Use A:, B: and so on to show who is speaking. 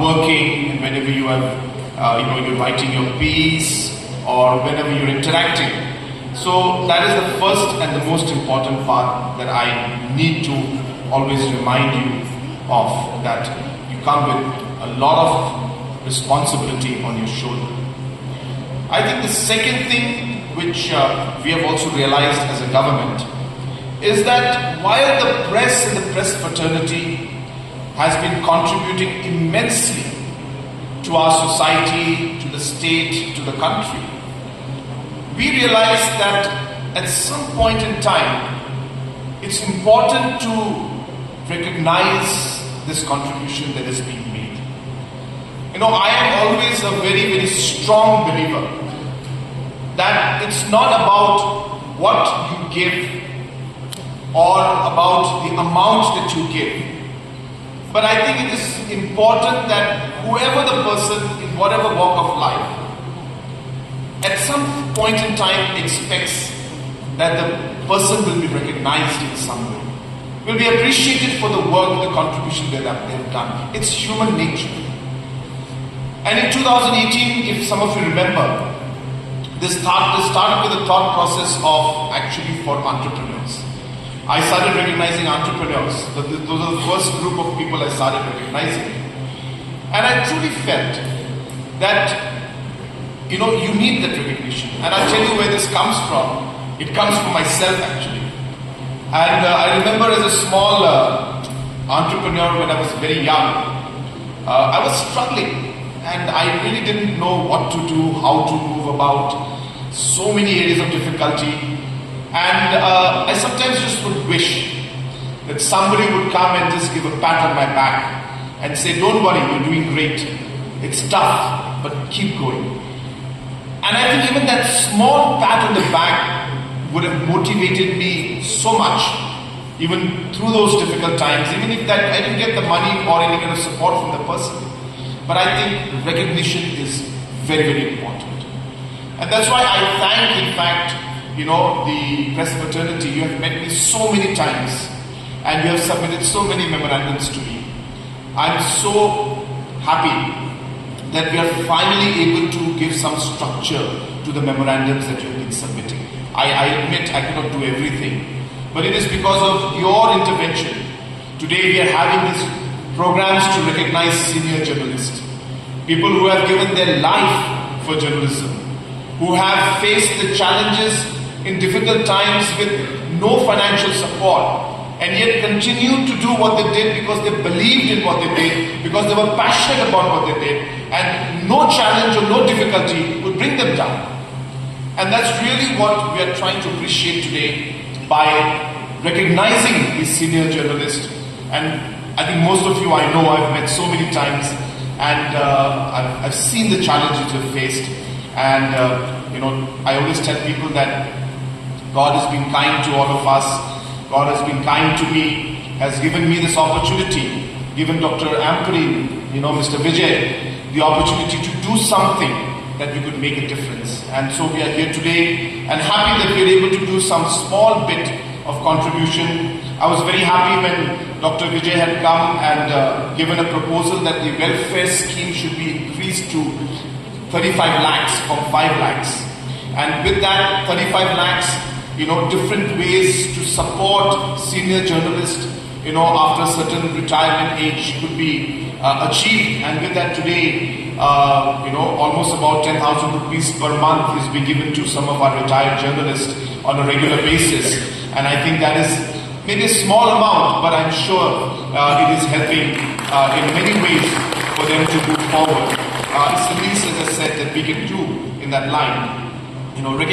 A: working, and whenever you have, you're writing your piece, or whenever you're interacting. So that is the first and the most important part that I need to always remind you of, that you come with a lot of responsibility on your shoulder. I think the second thing which we have also realized as a government is that while the press and the press fraternity has been contributing immensely to our society, to the state, to the country, we realize that at some point in time, it's important to recognize this contribution that is being made. I am always a very, very strong believer that it's not about what you give or about the amount that you give. But I think it is important that whoever the person in whatever walk of life, at some point in time expects that the person will be recognized in some way, will be appreciated for the work, the contribution that they have done. It's human nature. And in 2018, if some of you remember, this started with a thought process of actually for entrepreneurs. I started recognizing entrepreneurs. Those are the first group of people I started recognizing. And I truly felt that, you need that recognition. And I'll tell you where this comes from. It comes from myself actually. And I remember as a small entrepreneur when I was very young, I was struggling. And I really didn't know what to do, how to move about, so many areas of difficulty. And I sometimes just would wish that somebody would come and just give a pat on my back and say, don't worry, you're doing great. It's tough, but keep going. And I think even that small pat on the back would have motivated me so much, even through those difficult times, even if that I didn't get the money or any kind of support from the person. But I think recognition is very, very important. And that's why I thank, in fact, the press fraternity. You have met me so many times and you have submitted so many memorandums to me. I'm so happy that we are finally able to give some structure to the memorandums that you have been submitting. I admit I cannot do everything, but it is because of your intervention. Today we are having these programs to recognize senior journalists, people who have given their life for journalism, who have faced the challenges in difficult times with no financial support, and yet continued to do what they did because they believed in what they did, because they were passionate about what they did, and no challenge or no difficulty would bring them down. And that's really what we are trying to appreciate today by recognizing these senior journalists. And I think most of you I know, I've met so many times, and I've seen the challenges you've faced. And I always tell people that God has been kind to all of us. God has been kind to me, has given me this opportunity, given Dr. Ampuri, Mr. Vijay, the opportunity to do something that we could make a difference. And so we are here today and happy that we are able to do some small bit of contribution. I was very happy when Dr. Vijay had come and given a proposal that the welfare scheme should be increased to 35 lakhs from 5 lakhs. And with that 35 lakhs, different ways to support senior journalists, after a certain retirement age could be achieved. And with that today, almost about 10,000 rupees per month is being given to some of our retired journalists on a regular basis. And I think that is maybe a small amount, but I'm sure it is helping in many ways for them to move forward. It's the least, as I said, that we can do in that line.